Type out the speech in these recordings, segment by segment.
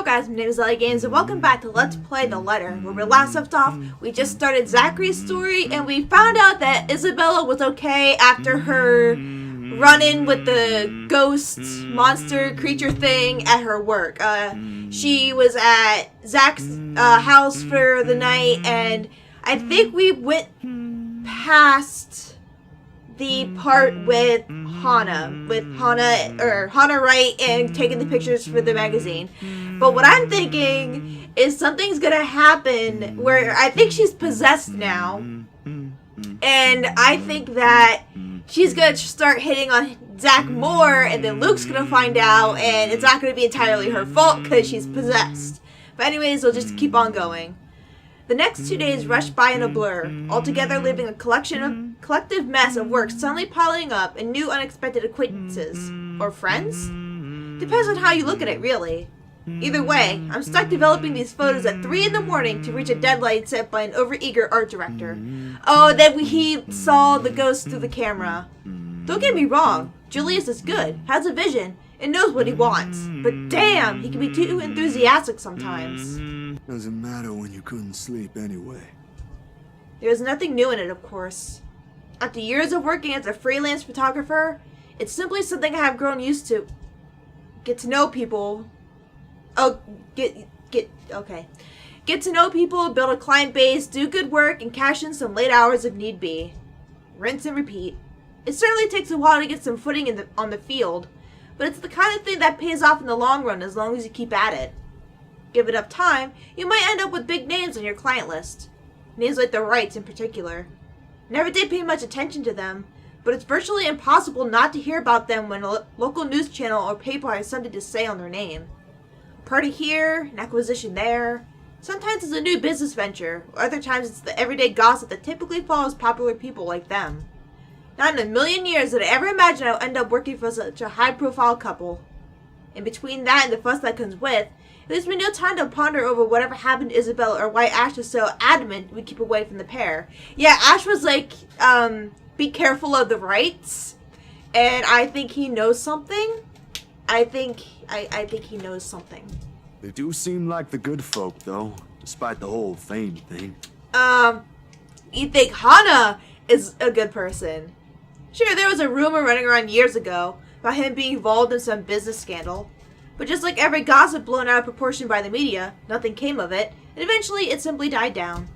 up, guys? My name is Isabella Games, and welcome back to Let's Play The Letter. Where we last left off, we just started Zachary's story, and we found out that Isabella was okay after her run-in with the ghost monster creature thing at her work. She was at Zach's house for the night, and I think we went past the part with Hannah Wright and taking the pictures for the magazine. But what I'm thinking is something's gonna happen where I think she's possessed now, and I think that she's gonna start hitting on Zach more, and then Luke's gonna find out, and it's not gonna be entirely her fault because she's possessed. But anyways, we'll just keep on going. The next 2 days rushed by in a blur, altogether leaving a collective mess of work suddenly piling up and new unexpected acquaintances. Or friends? Depends on how you look at it, really. Either way, I'm stuck developing these photos at 3 in the morning to reach a deadline set by an overeager art director. Oh, then he saw the ghost through the camera. Don't get me wrong, Julius is good, has a vision, and knows what he wants. But damn, he can be too enthusiastic sometimes. Doesn't matter when you couldn't sleep anyway. There's nothing new in it, of course. After years of working as a freelance photographer, it's simply something I have grown used to. Get to know people. Get to know people, build a client base, do good work, and cash in some late hours if need be. Rinse and repeat. It certainly takes a while to get some footing on the field, but it's the kind of thing that pays off in the long run as long as you keep at it. Give it enough time, you might end up with big names on your client list. Names like the Wrights in particular. Never did pay much attention to them, but it's virtually impossible not to hear about them when a local news channel or paper has something to say on their name. A party here, an acquisition there. Sometimes it's a new business venture, or other times it's the everyday gossip that typically follows popular people like them. Not in a million years did I ever imagine I would end up working for such a high-profile couple. In between that and the fuss that comes with, it leaves me no time to ponder over whatever happened to Isabella or why Ash was so adamant we keep away from the pair. Yeah, Ash was like, be careful of the Wrights, and I think he knows something. I think he knows something. They do seem like the good folk, though, despite the whole fame thing. You think Hannah is a good person? Sure, there was a rumor running around years ago about him being involved in some business scandal. But just like every gossip blown out of proportion by the media, nothing came of it, and eventually it simply died down.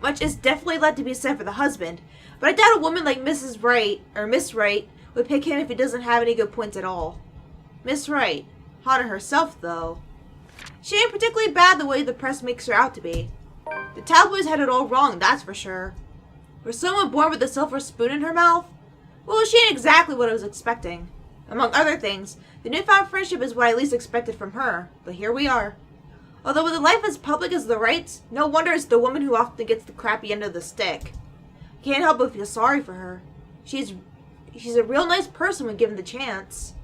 Much is definitely left to be said for the husband, but I doubt a woman like Mrs. Wright, or Miss Wright, would pick him if he doesn't have any good points at all. Miss Wright. Hannah herself, though. She ain't particularly bad the way the press makes her out to be. The tabloids had it all wrong, that's for sure. For someone born with a silver spoon in her mouth? Well, she ain't exactly what I was expecting. Among other things, the newfound friendship is what I least expected from her, but here we are. Although with a life as public as the Wrights, no wonder it's the woman who often gets the crappy end of the stick. I can't help but feel sorry for her. She's a real nice person when given the chance.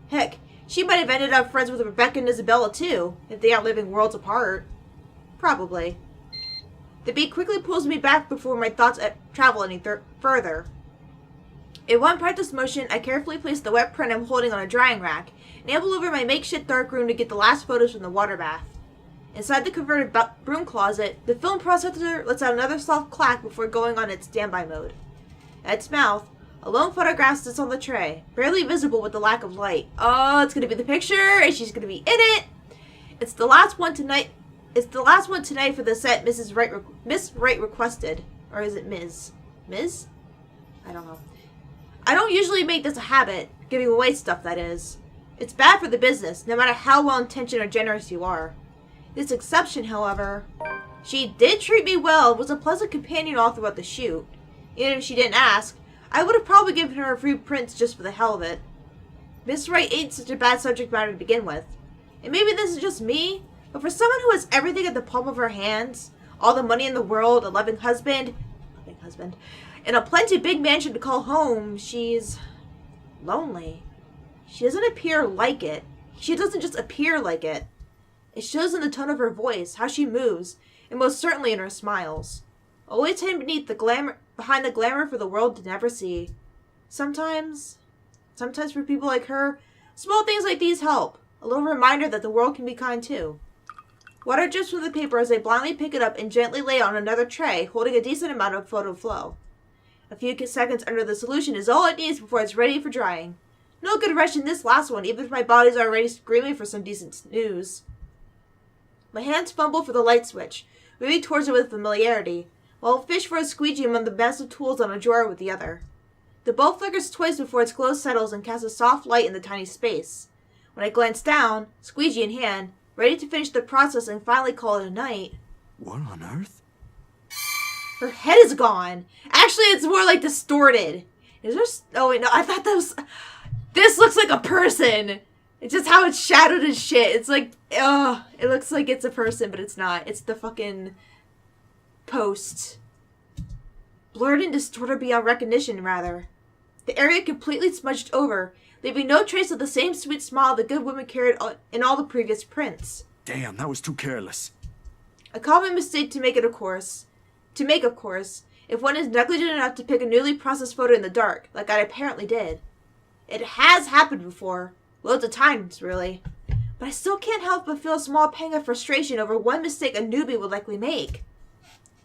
Heck, she might have ended up friends with Rebecca and Isabella too, if they aren't living worlds apart. Probably. The beat quickly pulls me back before my thoughts travel any further. In one practice motion, I carefully place the wet print I'm holding on a drying rack and amble over my makeshift darkroom to get the last photos from the water bath. Inside the converted broom closet, the film processor lets out another soft clack before going on its standby mode. At its mouth, a lone photograph sits on the tray, barely visible with the lack of light. Oh, it's gonna be the picture, and she's gonna be in it! It's the last one tonight for the set Miss Wright requested. Or is it Ms.? Ms.? I don't know. I don't usually make this a habit, giving away stuff, that is. It's bad for the business, no matter how well-intentioned or generous you are. This exception, however, she did treat me well and was a pleasant companion all throughout the shoot. Even if she didn't ask, I would have probably given her a few prints just for the hell of it. Miss Wright ain't such a bad subject matter to begin with. And maybe this is just me, but for someone who has everything at the palm of her hands, all the money in the world, a loving husband, and a plenty big mansion to call home, she's lonely. She doesn't appear like it. She doesn't just appear like it. It shows in the tone of her voice, how she moves, and most certainly in her smiles. Always hidden behind the glamour for the world to never see. Sometimes for people like her, small things like these help. A little reminder that the world can be kind too. Water drips from the paper as I blindly pick it up and gently lay it on another tray, holding a decent amount of photo flow. A few seconds under the solution is all it needs before it's ready for drying. No good rush in this last one, even if my body's already screaming for some decent snooze. My hands fumble for the light switch, moving towards it with familiarity, while I fish for a squeegee among the massive tools on a drawer with the other. The bulb flickers twice before its glow settles and casts a soft light in the tiny space. When I glance down, squeegee in hand, ready to finish the process and finally call it a night. What on earth? Her head is gone. Actually, it's more like distorted. Is there... Oh, wait, no. I thought that was... This looks like a person. It's just how it's shadowed as shit. It's like... it looks like it's a person, but it's not. It's the fucking... post. Blurred and distorted beyond recognition, rather. The area completely smudged over, leaving no trace of the same sweet smile the good woman carried in all the previous prints. Damn, that was too careless. A common mistake to make, of course, if one is negligent enough to pick a newly processed photo in the dark, like I apparently did. It has happened before. Loads of times, really. But I still can't help but feel a small pang of frustration over one mistake a newbie would likely make.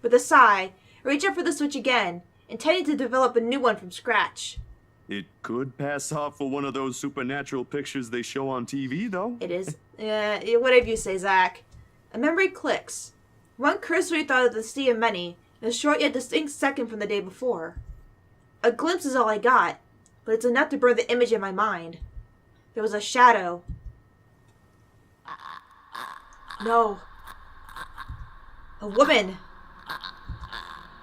With a sigh, I reach up for the switch again, intending to develop a new one from scratch. It could pass off for one of those supernatural pictures they show on TV, though. It is. Whatever you say, Zach. A memory clicks. One cursory thought of the sea of many, in a short yet distinct second from the day before. A glimpse is all I got, but it's enough to burn the image in my mind. There was a shadow. No. A woman.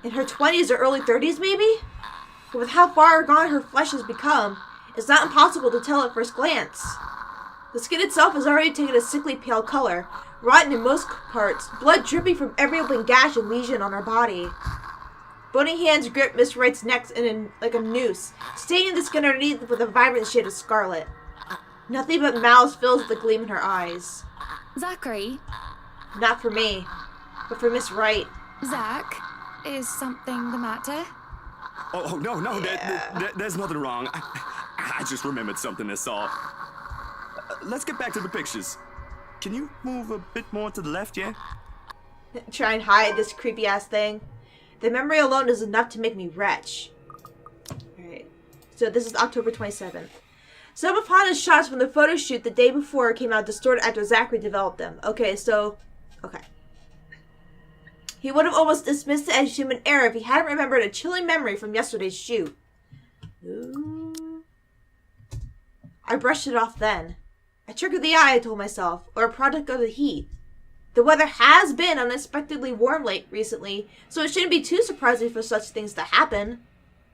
In her 20s or early 30s, maybe? But with how far gone her flesh has become, it's not impossible to tell at first glance. The skin itself has already taken a sickly pale color, rotten in most parts, blood dripping from every open gash and lesion on her body. Bony hands grip Miss Wright's neck like a noose, staining the skin underneath with a vibrant shade of scarlet. Nothing but malice fills the gleam in her eyes. Zachary? Not for me, but for Miss Wright. Zach, is something the matter? Oh no, there's nothing wrong. I just remembered something, that's all. Let's get back to the pictures. Can you move a bit more to the left, yeah? Try and hide this creepy-ass thing. The memory alone is enough to make me retch. Alright. So this is October 27th. Some of Hana's shots from the photo shoot the day before came out distorted after Zachary developed them. Okay. He would have almost dismissed it as human error if he hadn't remembered a chilling memory from yesterday's shoot. Ooh. I brushed it off then. A trick of the eye, I told myself, or a product of the heat. The weather has been unexpectedly warm recently, so it shouldn't be too surprising for such things to happen.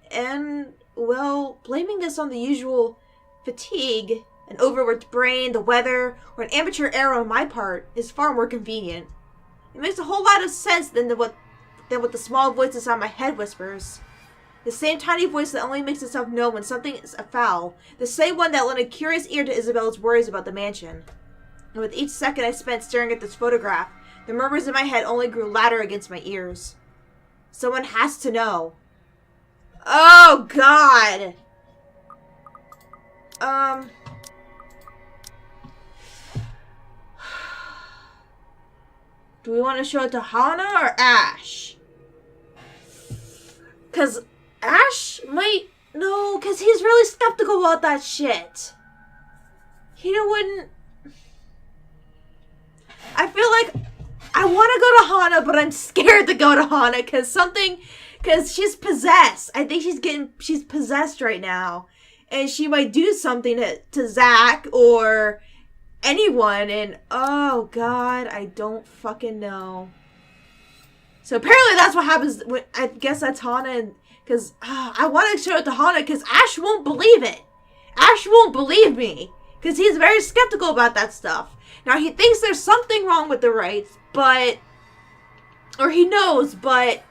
And, well, blaming this on the usual fatigue, an overworked brain, the weather, or an amateur error on my part is far more convenient. It makes a whole lot of sense than what the small voice inside my head whispers. The same tiny voice that only makes itself known when something is afoul. The same one that lent a curious ear to Isabella's worries about the mansion. And with each second I spent staring at this photograph, the murmurs in my head only grew louder against my ears. Someone has to know. Oh, God! Do we want to show it to Hana or Ash? Because Ash might... No, because he's really skeptical about that shit. He wouldn't... I feel like I want to go to Hana, but I'm scared to go to Hana because she's possessed. I think she's possessed right now. And she might do something to Zach or anyone, and oh God, I don't fucking know. So apparently that's what happens. I guess that's Hana, because I want to show it to Hana because Ash won't believe it. Ash won't believe me because he's very skeptical about that stuff. Now he thinks there's something wrong with the rights, or he knows, but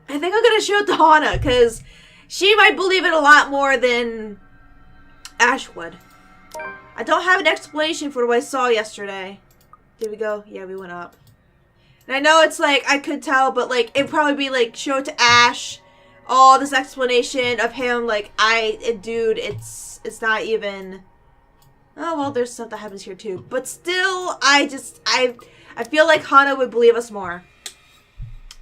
I think I'm gonna show it to Hana because she might believe it a lot more than Ash would. I don't have an explanation for what I saw yesterday. Did we go? Yeah, we went up. And I know it's like, I could tell, but like, it'd probably be like, show it to Ash, all this explanation of him, like, dude, it's not even... Oh, well, there's stuff that happens here, too. But still, I feel like Hana would believe us more.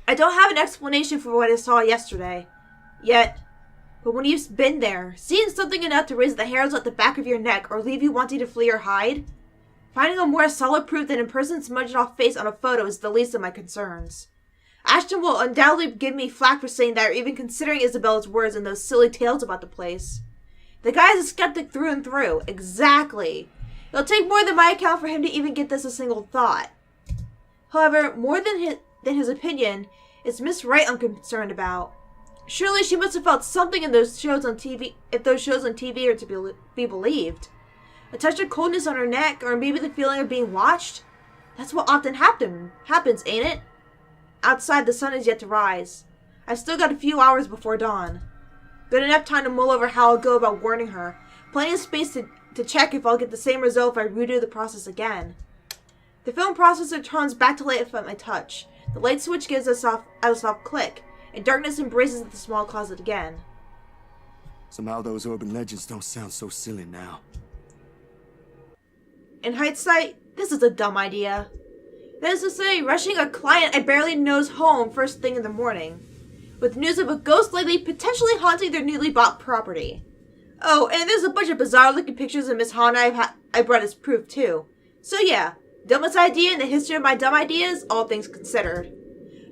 I don't have an explanation for what I saw yesterday. Yet. But when you've been there, seeing something enough to raise the hairs at the back of your neck or leave you wanting to flee or hide, finding a more solid proof than a person smudged off face on a photo is the least of my concerns. Ashton will undoubtedly give me flack for saying that or even considering Isabella's words and those silly tales about the place. The guy is a skeptic through and through. Exactly. It'll take more than my account for him to even get this a single thought. However, more than his opinion, it's Miss Wright I'm concerned about. Surely she must have felt something in those shows on TV, if those shows on TV are to be believed. A touch of coldness on her neck, or maybe the feeling of being watched? That's what often happens, ain't it? Outside, the sun is yet to rise. I've still got a few hours before dawn. Good enough time to mull over how I'll go about warning her. Plenty of space to check if I'll get the same result if I redo the process again. The film processor turns back to life at my touch. The light switch gives a soft click, and darkness embraces the small closet again. Somehow those urban legends don't sound so silly now. In hindsight, this is a dumb idea. That is to say, rushing a client I barely know's home first thing in the morning, with news of a ghost lady potentially haunting their newly bought property. Oh, and there's a bunch of bizarre-looking pictures of Miss Hana I brought as proof, too. So yeah, dumbest idea in the history of my dumb ideas, all things considered.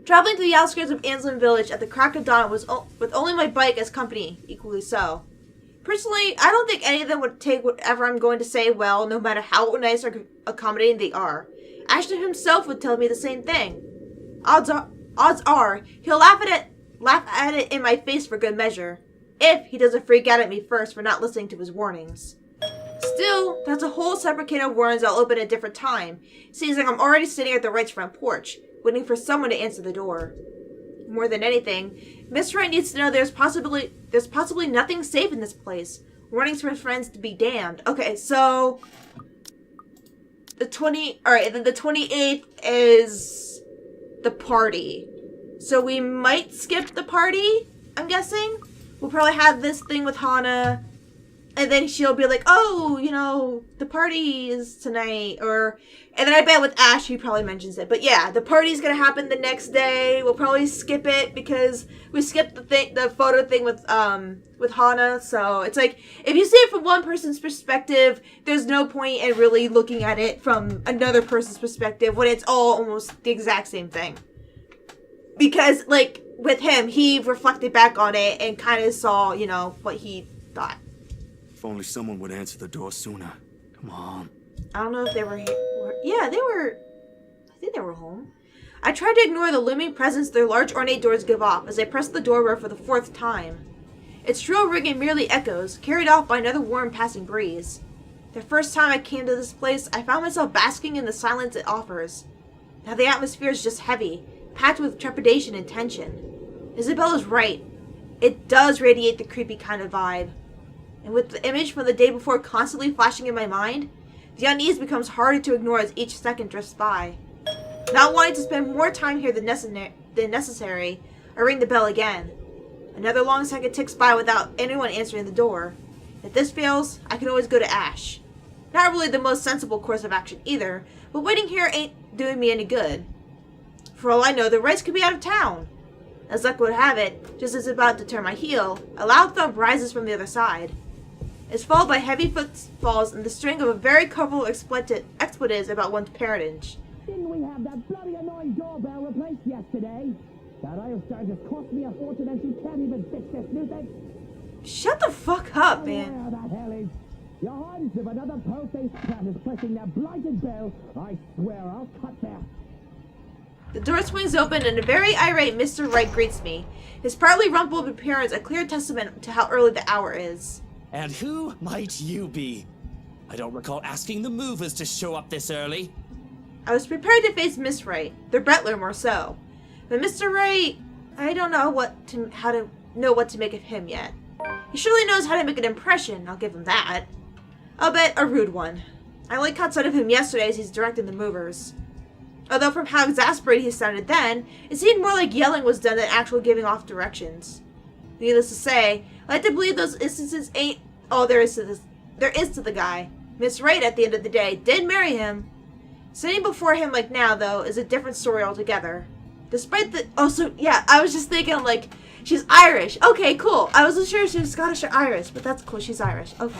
Traveling to the outskirts of Anslin Village at the crack of dawn with only my bike as company, equally so. Personally, I don't think any of them would take whatever I'm going to say well, no matter how nice or accommodating they are. Ashton himself would tell me the same thing. Odds are he'll laugh at it in my face for good measure, if he doesn't freak out at me first for not listening to his warnings. Still, that's a whole separate can of worms I'll open at a different time, seeing like I'm already sitting at the Wright's front porch, waiting for someone to answer the door. More than anything, Miss Wright needs to know there's possibly nothing safe in this place. Warnings from friends to be damned. Okay, so the 28th is the party. So we might skip the party, I'm guessing. We'll probably have this thing with Hana, and then she'll be like, oh, you know, the party is tonight, and then I bet with Ash, he probably mentions it. But yeah, the party's gonna happen the next day. We'll probably skip it because we skipped the photo thing with Hana. So it's like, if you see it from one person's perspective, there's no point in really looking at it from another person's perspective when it's all almost the exact same thing. Because, like, with him, he reflected back on it and kind of saw, you know, what he thought. If only someone would answer the door sooner. Come on. I don't know if they were here. Yeah, they were. I think they were home. I tried to ignore the looming presence their large ornate doors give off as I pressed the doorbell for the 4th time. Its shrill ringing merely echoes, carried off by another warm passing breeze. The first time I came to this place, I found myself basking in the silence it offers. Now the atmosphere is just heavy, packed with trepidation and tension. Isabella's right. It does radiate the creepy kind of vibe. And with the image from the day before constantly flashing in my mind, the unease becomes harder to ignore as each second drifts by. Not wanting to spend more time here than necessary, I ring the bell again. Another long second ticks by without anyone answering the door. If this fails, I can always go to Ash. Not really the most sensible course of action either, but waiting here ain't doing me any good. For all I know, the Wrights could be out of town. As luck would have it, just as about to turn my heel, a loud thump rises from the other side. It's followed by heavy footfalls and the string of a very colorful expletives about one's parentage. Didn't we have that bloody annoying doorbell replaced yesterday? That Irish charge has cost me a fortune and she can't even fix this nuisance. Shut the fuck up, man. Where that hell is? Your Highness, if another po-faced cat is pressing that blighted bell, I swear I'll cut there. The door swings open and a very irate Mr. Wright greets me, his partly rumpled appearance a clear testament to how early the hour is. And who might you be? I don't recall asking the movers to show up this early. I was prepared to face Miss Wright, the Brettler more so. But Mr. Wright, I don't know what to make of him yet. He surely knows how to make an impression, I'll give him that. I'll bet a rude one. I only caught sight of him yesterday as he's directing the movers. Although from how exasperated he sounded then, it seemed more like yelling was done than actual giving off directions. Needless to say, I like to believe those instances ain't all there is to this. There is to the guy. Miss Wright, at the end of the day, did marry him. Sitting before him like now, though, is a different story altogether. Despite the... Oh, so, yeah, I was just thinking, like, she's Irish. Okay, cool. I wasn't sure if she was Scottish or Irish, but that's cool. She's Irish. Okay.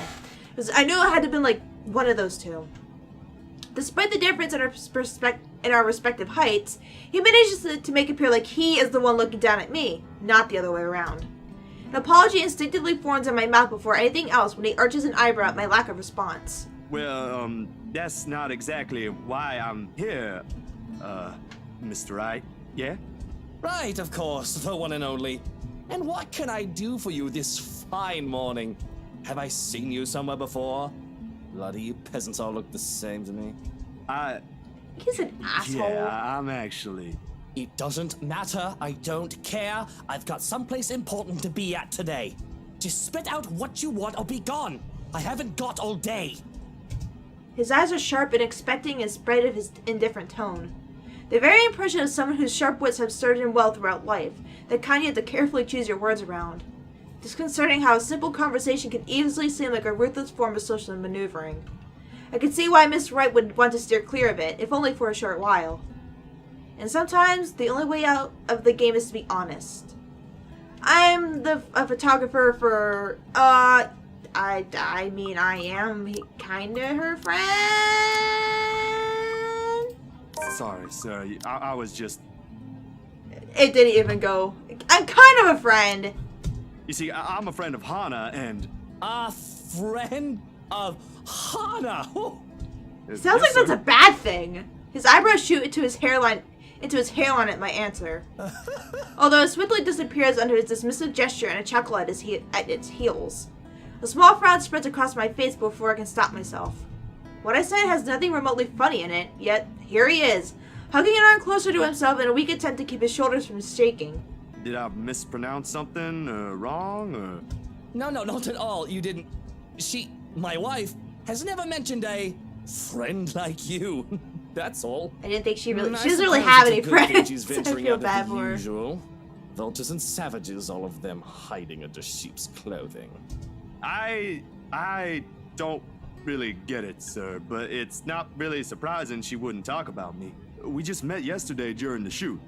I knew it had to have been, like, one of those two. Despite the difference in our respective heights, he manages to make it appear like he is the one looking down at me, not the other way around. An apology instinctively forms in my mouth before anything else when he arches an eyebrow at my lack of response. Well, that's not exactly why I'm here, Mr. Wright. Yeah? Right, of course, the one and only. And what can I do for you this fine morning? Have I seen you somewhere before? Bloody you peasants all look the same to me. He's an asshole. Yeah, I'm actually... It doesn't matter. I don't care. I've got someplace important to be at today. Just spit out what you want or be gone. I haven't got all day. His eyes are sharp and expecting in spite of his indifferent tone. The very impression of someone whose sharp wits have served him well throughout life, the kind you have to carefully choose your words around. Disconcerting how a simple conversation can easily seem like a ruthless form of social maneuvering. I could see why Miss Wright would want to steer clear of it, if only for a short while. And sometimes, the only way out of the game is to be honest. I'm a photographer for, I am kinda her friend? Sorry, sir. I was just... It didn't even go. I'm kind of a friend. You see, I'm a friend of Hana, and... A friend of Hana. Sounds like that's a bad thing. His eyebrows shoot into his hairline at my answer. Although it swiftly disappears under his dismissive gesture and a chuckle at its heels. A small frown spreads across my face before I can stop myself. What I said has nothing remotely funny in it, yet here he is, hugging an arm closer to himself in a weak attempt to keep his shoulders from shaking. Did I mispronounce something wrong, or...? No, not at all. You didn't. My wife, has never mentioned a friend like you. That's all. I didn't think she doesn't I really suppose have it's a any good friends. thing she's I venturing feel out bad of the for her. usual. Vultures and savages, all of them hiding under sheep's clothing. I don't really get it, sir, but it's not really surprising she wouldn't talk about me. We just met yesterday during the shoot.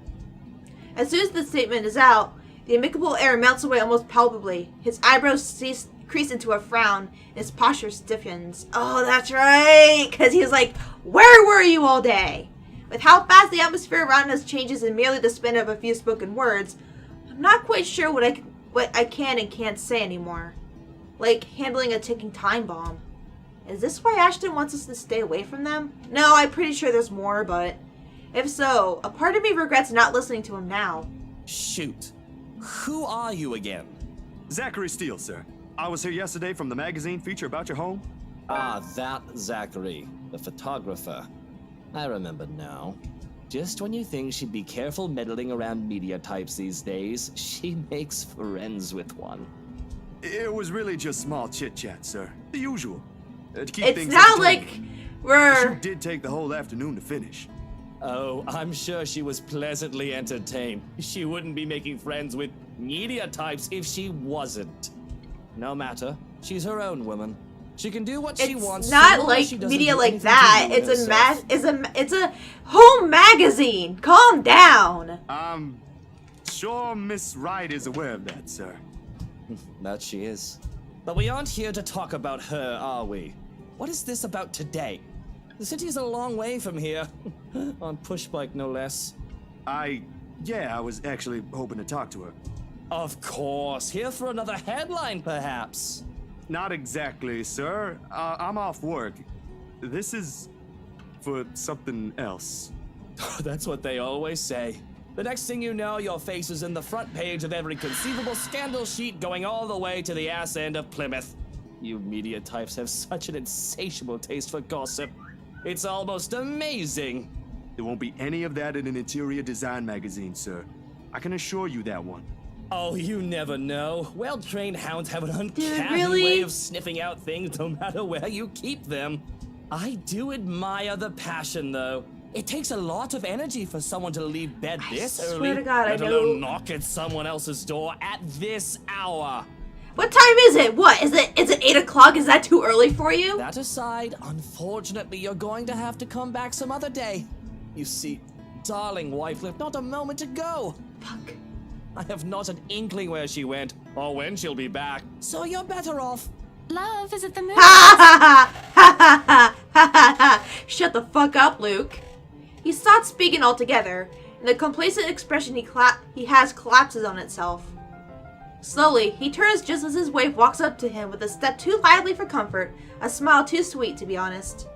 As soon as the statement is out, the amicable air melts away almost palpably. His eyebrows crease into a frown, and his posture stiffens. Oh, that's right, because he was like, where were you all day? With how fast the atmosphere around us changes in merely the span of a few spoken words, I'm not quite sure what I can and can't say anymore. Like handling a ticking time bomb. Is this why Ashton wants us to stay away from them? No, I'm pretty sure there's more, but if so, a part of me regrets not listening to him now. Shoot. Who are you again? Zachary Steele, sir. I was here yesterday from the magazine feature about your home. Ah, that Zachary, the photographer. I remember now. Just when you think she'd be careful meddling around media types these days, she makes friends with one. It was really just small chit-chat, sir. The usual. To keep It's things not like entertaining. The we're... shoot did take the whole afternoon to finish. Oh, I'm sure she was pleasantly entertained. She wouldn't be making friends with media types if she wasn't. No matter. She's her own woman. She can do what she wants. It's not so long as like she doesn't media do like anything to that. ruin herself. It's a home magazine. Calm down. I'm sure Miss Wright is aware of that, sir. That she is. But we aren't here to talk about her, are we? What is this about today? The city's a long way from here. On pushbike, no less. I was actually hoping to talk to her. Of course. Here for another headline, perhaps. Not exactly, sir. I'm off work. This is for something else. That's what they always say. The next thing you know, your face is in the front page of every conceivable scandal sheet going all the way to the ass end of Plymouth. You media types have such an insatiable taste for gossip. It's almost amazing. There won't be any of that in an interior design magazine, sir. I can assure you that one. Oh, you never know. Well-trained hounds have an uncanny really? way of sniffing out things no matter where you keep them. I do admire the passion, though. It takes a lot of energy for someone to leave bed this swear early, to God, I let know. alone knock at someone else's door at this hour. What time is it? What is it? Is it 8 o'clock? Is that too early for you? That aside, unfortunately, you're going to have to come back some other day. You see, darling wife left not a moment ago. Fuck. I have not an inkling where she went or when she'll be back, so you're better off. Love is at the moon. Ha ha ha ha ha ha ha! Shut the fuck up, Luke. He stopped speaking altogether, and the complacent expression he has collapses on itself. Slowly, he turns just as his wife walks up to him with a step too lively for comfort, a smile too sweet to be honest.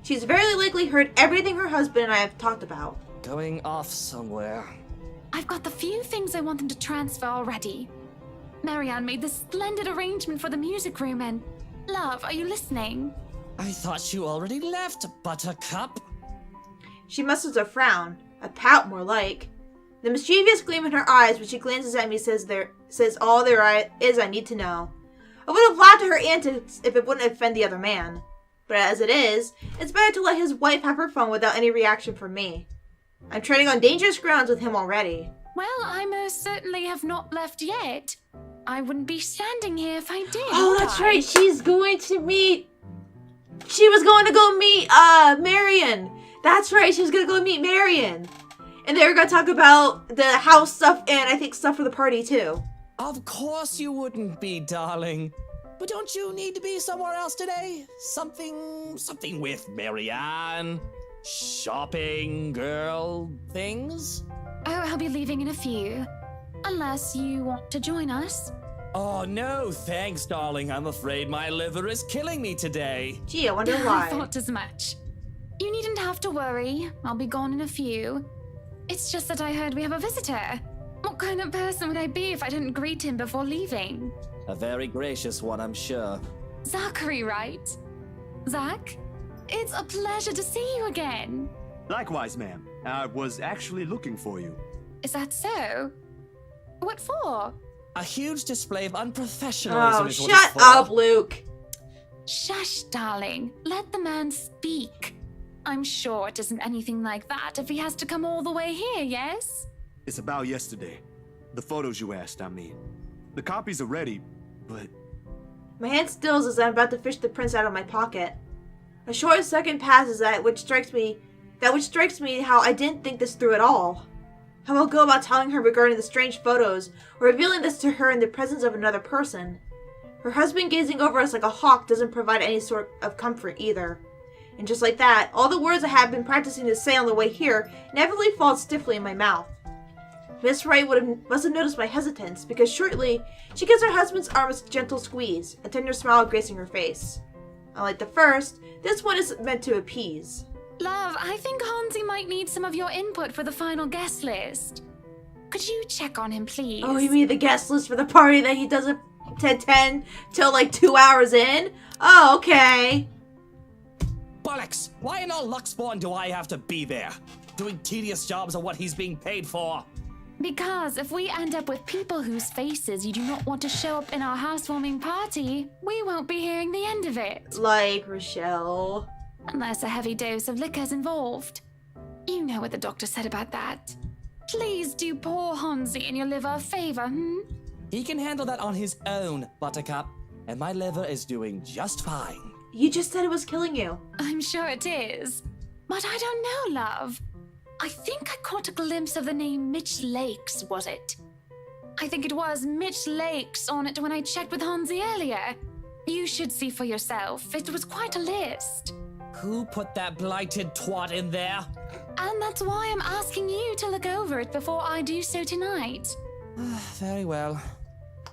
She's very likely heard everything her husband and I have talked about. Going off somewhere. I've got the few things I want them to transfer already. Marianne made this splendid arrangement for the music room and... Love, are you listening? I thought you already left, Buttercup. She musters a frown, a pout more like. The mischievous gleam in her eyes when she glances at me says all there is I need to know. I would have laughed at her antics if it wouldn't offend the other man. But as it is, it's better to let his wife have her fun without any reaction from me. I'm treading on dangerous grounds with him already. Well, I most certainly have not left yet. I wouldn't be standing here if I did. Oh, would that's I? right. She was going to go meet Marion. That's right. She was going to go meet Marion. And they were going to talk about the house stuff and I think stuff for the party too. Of course you wouldn't be, darling. But don't you need to be somewhere else today? Something with Marianne? Shopping, girl, things? Oh, I'll be leaving in a few. Unless you want to join us. Oh, no, thanks, darling. I'm afraid my liver is killing me today. Gee, I wonder I why. thought as much. You needn't have to worry. I'll be gone in a few. It's just that I heard we have a visitor. What kind of person would I be if I didn't greet him before leaving? A very gracious one, I'm sure. Zachary, right? Zach? It's a pleasure to see you again. Likewise, ma'am. I was actually looking for you. Is that so? What for? A huge display of unprofessionalism Oh, is what it's shut for. up, Luke. Shush, darling. Let the man speak. I'm sure it isn't anything like that if he has to come all the way here, yes? It's about yesterday. The photos you asked, I mean. The copies are ready, but... My hand stills as I'm about to fish the prints out of my pocket. A short second passes which strikes me how I didn't think this through at all. How I'll go about telling her regarding the strange photos, or revealing this to her in the presence of another person. Her husband gazing over us like a hawk doesn't provide any sort of comfort either. And just like that, all the words I had been practicing to say on the way here inevitably fall stiffly in my mouth. Miss Wright must have noticed my hesitance, because shortly, she gives her husband's arm a gentle squeeze, a tender smile gracing her face. Unlike the first, this one is meant to appease. Love, I think Hansi might need some of your input for the final guest list. Could you check on him, please? Oh, you mean the guest list for the party that he doesn't attend till like 2 hours in? Oh, okay. Bollocks! Why in all Luxborn do I have to be there? Doing tedious jobs are what he's being paid for. Because if we end up with people whose faces you do not want to show up in our housewarming party, we won't be hearing the end of it. Like Rochelle. Unless a heavy dose of liquor's involved. You know what the doctor said about that. Please do poor Hansi and your liver a favor, He can handle that on his own, Buttercup. And my liver is doing just fine. You just said it was killing you. I'm sure it is. But I don't know, love. I think I caught a glimpse of the name Mitch Lakes, was it? I think it was Mitch Lakes on it when I checked with Hansi earlier. You should see for yourself. It was quite a list. Who put that blighted twat in there? And that's why I'm asking you to look over it before I do so tonight. Very well.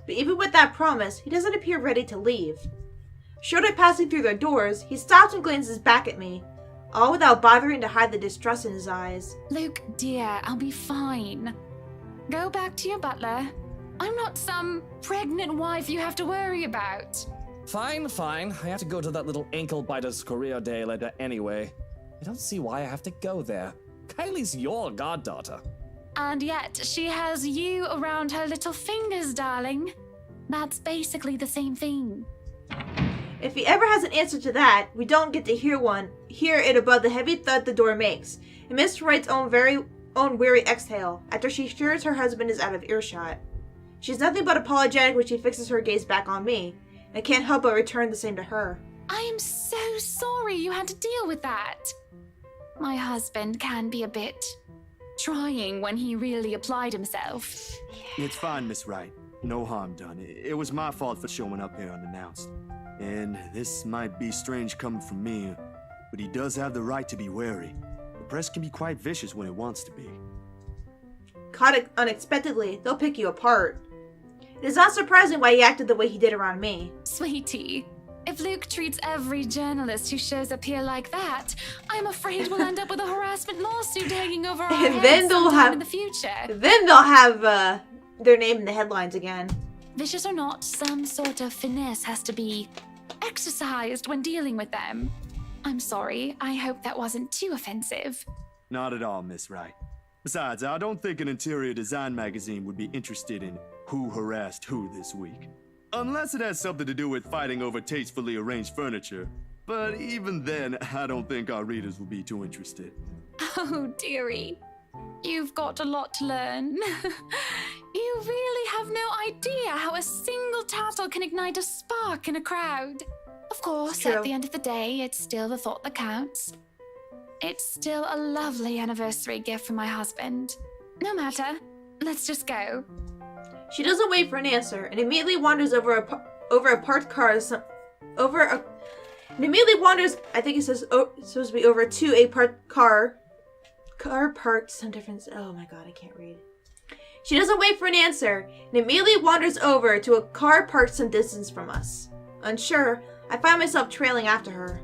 But even with that promise, he doesn't appear ready to leave. Short of passing through their doors, he stops and glances back at me, all without bothering to hide the distrust in his eyes. Luke, dear, I'll be fine. Go back to your butler. I'm not some pregnant wife you have to worry about. Fine. I have to go to that little ankle biter's career day later anyway. I don't see why I have to go there. Kylie's your goddaughter. And yet, she has you around her little fingers, darling. That's basically the same thing. If he ever has an answer to that, we don't get to hear it above the heavy thud the door makes, and Miss Wright's own weary exhale after she assures her husband is out of earshot. She's nothing but apologetic when she fixes her gaze back on me, and I can't help but return the same to her. I am so sorry you had to deal with that. My husband can be a bit trying when he really applied himself. It's fine, Miss Wright. No harm done. It was my fault for showing up here unannounced. And this might be strange coming from me, but he does have the right to be wary. The press can be quite vicious when it wants to be. Caught unexpectedly, they'll pick you apart. It is not surprising why he acted the way he did around me. Sweetie, if Luke treats every journalist who shows up here like that, I'm afraid we'll end up with a harassment lawsuit hanging over our And heads then they'll sometime have- in the future. Then they'll have their name in the headlines again. Vicious or not, some sort of finesse has to be exercised when dealing with them. I'm sorry, I hope that wasn't too offensive. Not at all, Miss Wright. Besides, I don't think an interior design magazine would be interested in who harassed who this week. Unless it has something to do with fighting over tastefully arranged furniture. But even then, I don't think our readers will be too interested. Oh, dearie. You've got a lot to learn. You really have no idea how a single tassel can ignite a spark in a crowd. Of course, It's true. at the end of the day, it's still the thought that counts. It's still a lovely anniversary gift from my husband. No matter. Let's just go. She doesn't wait for an answer and immediately wanders over a parked car. And immediately wanders. I think it says supposed to be over to a parked car. Car parked some difference. Oh my god, I can't read. She doesn't wait for an answer and immediately wanders over to a car parked some distance from us. Unsure, I find myself trailing after her.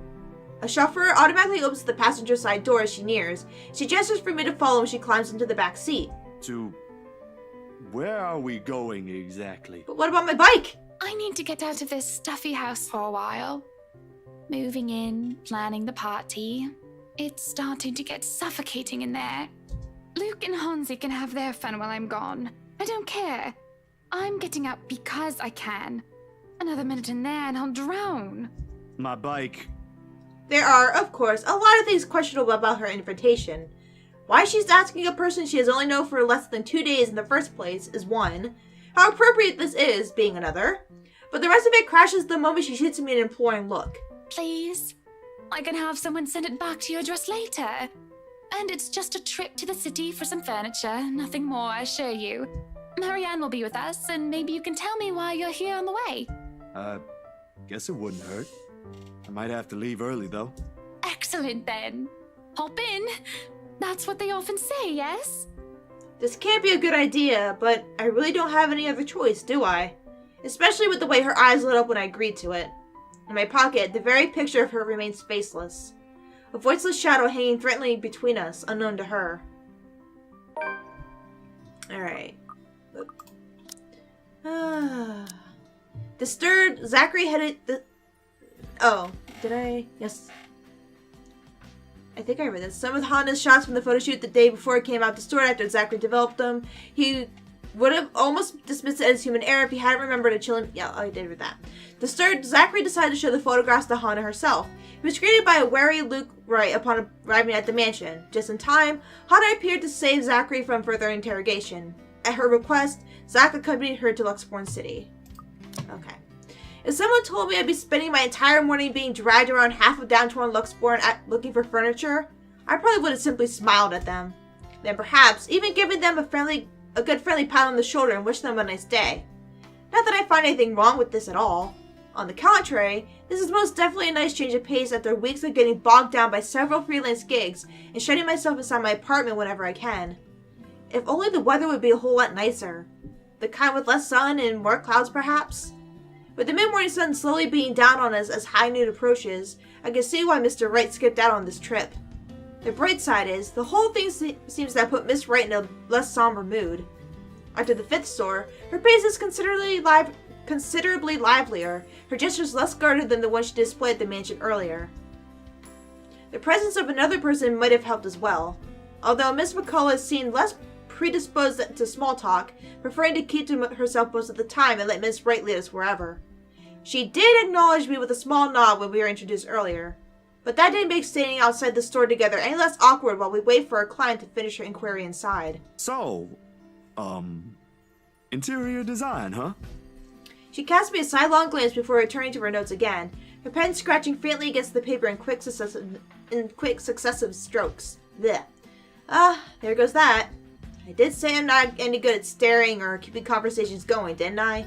A chauffeur automatically opens the passenger side door as she nears. She gestures for me to follow when she climbs into the back seat. To... where are we going exactly? But what about my bike? I need to get out of this stuffy house for a while. Moving in, planning the party. It's starting to get suffocating in there. Luke and Hansi can have their fun while I'm gone. I don't care. I'm getting up because I can. Another minute in there and I'll drown. My bike... There are, of course, a lot of things questionable about her invitation. Why she's asking a person she has only known for less than 2 days in the first place is one. How appropriate this is, being another. But the rest of it crashes the moment she shoots me an imploring look. Please? I can have someone send it back to your address later. And it's just a trip to the city for some furniture, nothing more, I assure you. Marianne will be with us, and maybe you can tell me why you're here on the way. Guess it wouldn't hurt. I might have to leave early, though. Excellent, then. Hop in. That's what they often say, yes? This can't be a good idea, but I really don't have any other choice, do I? Especially with the way her eyes lit up when I agreed to it. In my pocket, the very picture of her remains faceless. A voiceless shadow hanging threateningly between us, unknown to her. Alright. Disturbed, Zachary headed the... Oh, did I? Yes. I think I read this. Some of Honda's shots from the photo shoot the day before it came out distorted after Zachary developed them. He would have almost dismissed it as human error if he hadn't remembered to chill him. Yeah, I did read that. Disturbed, Zachary decided to show the photographs to Hana herself. He was greeted by a wary Luke Wright upon arriving at the mansion. Just in time, Hana appeared to save Zachary from further interrogation. At her request, Zach accompanied her to Luxborn City. Okay. If someone told me I'd be spending my entire morning being dragged around half of downtown Luxborn looking for furniture, I probably would have simply smiled at them. Then perhaps even given them a good friendly pat on the shoulder and wished them a nice day. Not that I find anything wrong with this at all. On the contrary, this is most definitely a nice change of pace after weeks of getting bogged down by several freelance gigs and shutting myself inside my apartment whenever I can. If only the weather would be a whole lot nicer. The kind with less sun and more clouds perhaps. With the mid-morning sun slowly beating down on us as high noon approaches, I can see why Mr. Wright skipped out on this trip. The bright side is, the whole thing seems to have put Miss Wright in a less somber mood. After the fifth store, her pace is considerably livelier, her gestures less guarded than the one she displayed at the mansion earlier. The presence of another person might have helped as well, although Miss McCullough seemed less predisposed to small talk, preferring to keep to herself most of the time and let Miss Wright lead us wherever. She did acknowledge me with a small nod when we were introduced earlier, but that didn't make standing outside the store together any less awkward while we wait for our client to finish her inquiry inside. So, interior design, huh? She cast me a sidelong glance before returning to her notes again, her pen scratching faintly against the paper in quick successive strokes. Blech. There goes that. I did say I'm not any good at staring or keeping conversations going, didn't I?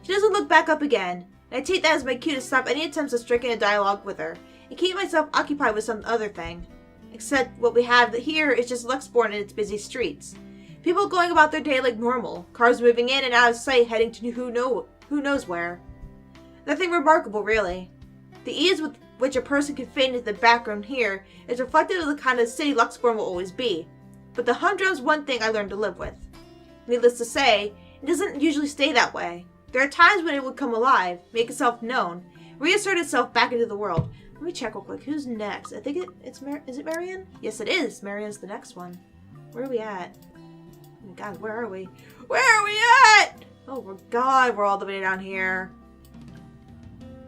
She doesn't look back up again, and I take that as my cue to stop any attempts at striking a dialogue with her, and keep myself occupied with some other thing. Except what we have here is just Luxbourne and its busy streets. People going about their day like normal, cars moving in and out of sight heading to who knows where. Nothing remarkable, really. The ease with which a person can fade into the background here is reflective of the kind of city Luxbourne will always be. But the humdrum's one thing I learned to live with. Needless to say, it doesn't usually stay that way. There are times when it would come alive, make itself known, reassert itself back into the world. Let me check real quick. Who's next? I think is it Marianne? Yes, it is. Marianne's the next one. Where are we at? Oh my god, where are we? Where are we at? Oh my god, we're all the way down here.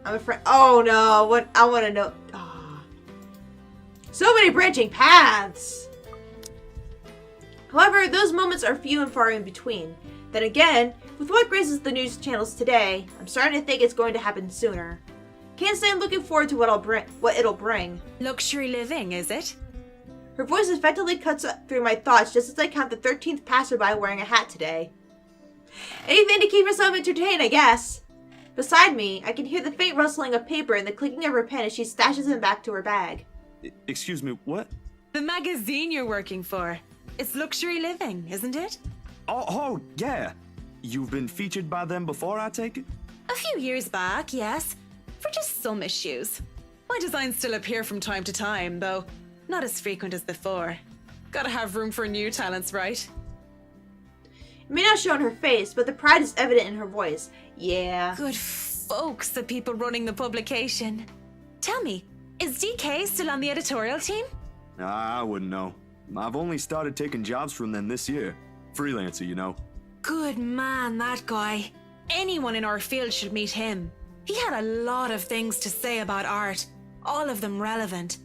I'm afraid. Oh no, what? I want to know. Oh. So many branching paths. However, those moments are few and far in between. Then again, with what graces the news channels today, I'm starting to think it's going to happen sooner. Can't say I'm looking forward to what it'll bring. Luxury living, is it? Her voice effectively cuts through my thoughts just as I count the 13th passerby wearing a hat today. Anything to keep herself entertained, I guess. Beside me, I can hear the faint rustling of paper and the clicking of her pen as she stashes them back to her bag. Excuse me, what? The magazine you're working for. It's Luxury Living, isn't it? Oh, yeah. You've been featured by them before, I take it? A few years back, yes. For just some issues. My designs still appear from time to time, though not as frequent as before. Gotta have room for new talents, right? It may not show on her face, but the pride is evident in her voice. Yeah. Good folks, the people running the publication. Tell me, is DK still on the editorial team? I wouldn't know. I've only started taking jobs from them this year. Freelancer, you know. Good man, that guy. Anyone in our field should meet him. He had a lot of things to say about art, all of them relevant.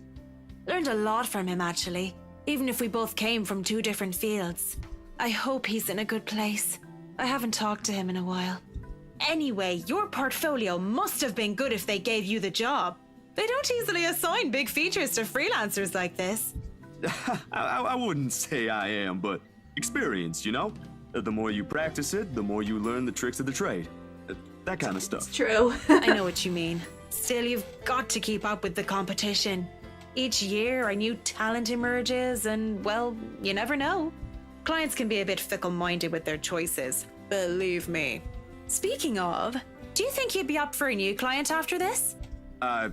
Learned a lot from him, actually, even if we both came from two different fields. I hope he's in a good place. I haven't talked to him in a while. Anyway, your portfolio must have been good if they gave you the job. They don't easily assign big features to freelancers like this. I wouldn't say I am, but experienced, you know? The more you practice it, the more you learn the tricks of the trade. That kind of stuff. It's true. I know what you mean. Still, you've got to keep up with the competition. Each year, a new talent emerges, and, well, you never know. Clients can be a bit fickle-minded with their choices. Believe me. Speaking of, do you think you'd be up for a new client after this? I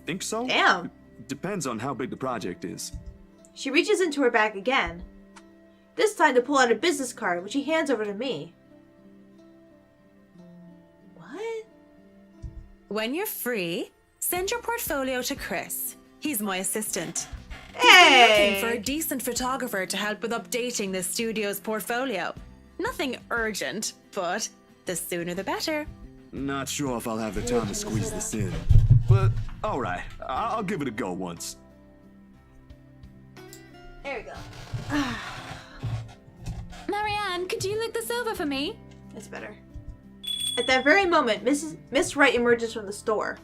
think so. Damn. Depends on how big the project is. She reaches into her bag again. This time to pull out a business card, which she hands over to me. What? When you're free, send your portfolio to Chris. He's my assistant. Hey! Looking for a decent photographer to help with updating the studio's portfolio. Nothing urgent, but the sooner the better. Not sure if I'll have the time to squeeze this in. But, alright, I'll give it a go once. There we go. Marianne, could you look this over for me? That's better. At that very moment, Miss Wright emerges from the store.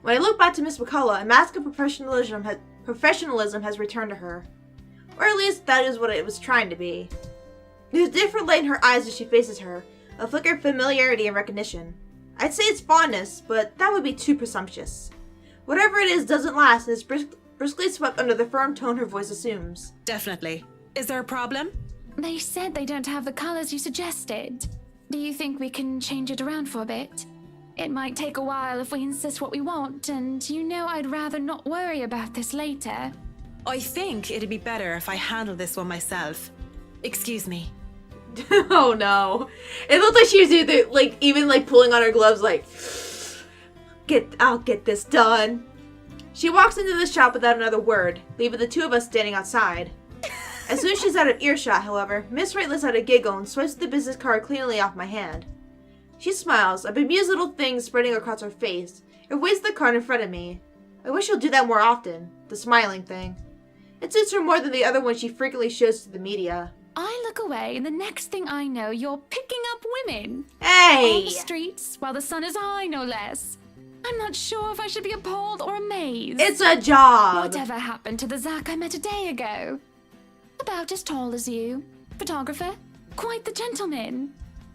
When I look back to Miss McCullough, a mask of professionalism has returned to her. Or at least that is what it was trying to be. There's a different light in her eyes as she faces her, a flicker of familiarity and recognition. I'd say it's fondness, but that would be too presumptuous. Whatever it is doesn't last and is briskly swept under the firm tone her voice assumes. Definitely. Is there a problem? They said they don't have the colors you suggested. Do you think we can change it around for a bit? It might take a while if we insist what we want, and you know I'd rather not worry about this later. I think it'd be better if I handle this one myself. Excuse me. Oh no. It looked like she was even pulling on her gloves I'll get this done. She walks into the shop without another word, leaving the two of us standing outside. As soon as she's out of earshot, however, Miss Wright lets out a giggle and swipes the business card cleanly off my hand. She smiles, a bemused little thing spreading across her face, and waves the card in front of me. I wish she'll do that more often, the smiling thing. It suits her more than the other one she frequently shows to the media. I look away, and the next thing I know, you're picking up women. Hey! On the streets, while the sun is high, no less. I'm not sure if I should be appalled or amazed. It's a job! Whatever happened to the Zach I met a day ago? About as tall as you. Photographer. Quite the gentleman.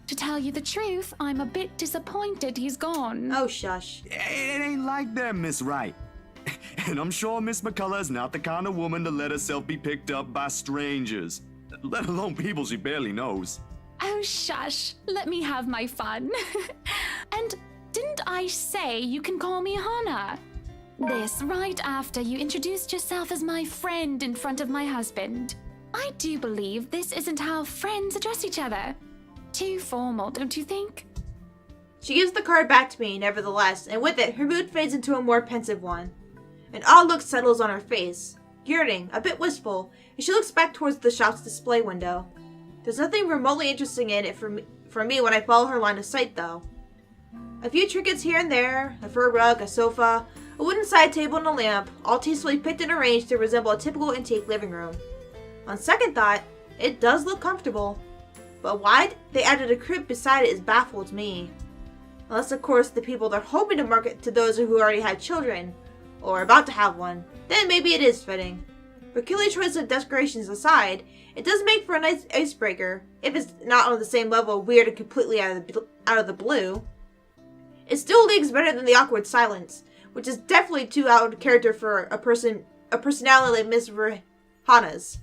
To tell you the truth, I'm a bit disappointed he's gone. Oh, shush. It ain't like that, Miss Wright. And I'm sure Miss McCullough's not the kind of woman to let herself be picked up by strangers, let alone people she barely knows. Oh, shush. Let me have my fun. And didn't I say you can call me Hannah? This right after you introduced yourself as my friend in front of my husband. I do believe this isn't how friends address each other. Too formal, don't you think? She gives the card back to me, nevertheless, and with it, her mood fades into a more pensive one. An odd look settles on her face, yearning, a bit wistful, and she looks back towards the shop's display window. There's nothing remotely interesting in it for me when I follow her line of sight, though. A few trinkets here and there, a fur rug, a sofa, a wooden side table, and a lamp, all tastefully picked and arranged to resemble a typical antique living room. On second thought, it does look comfortable. But why they added a crib beside it is baffled me. Unless, of course, the people they're hoping to market to those who already have children, or about to have one, then maybe it is fitting. Peculiar choice of decorations aside, it does make for a nice icebreaker, if it's not on the same level of weird and completely out of the blue. It still leagues better than the awkward silence, which is definitely too out of character for a personality like Miss Hannah's.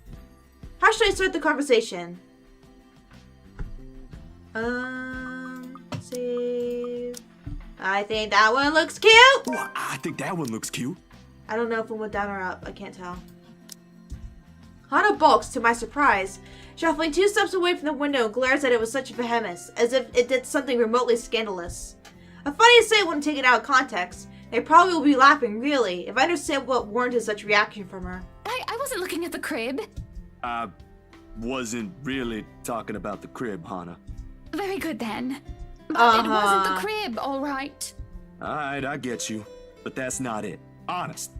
How should I start the conversation? Save. I think that one looks cute! Well, I think that one looks cute. I don't know if it went down or up. I can't tell. Hannah balks, to my surprise, shuffling 2 steps away from the window and glares at it with such vehemence, as if it did something remotely scandalous. Funny to say when taken out of context. They probably will be laughing, really, if I understand what warranted such reaction from her. I wasn't looking at the crib. I wasn't really talking about the crib, Hannah. Very good then. But it wasn't the crib, all right. Alright, I get you. But that's not it. Honest.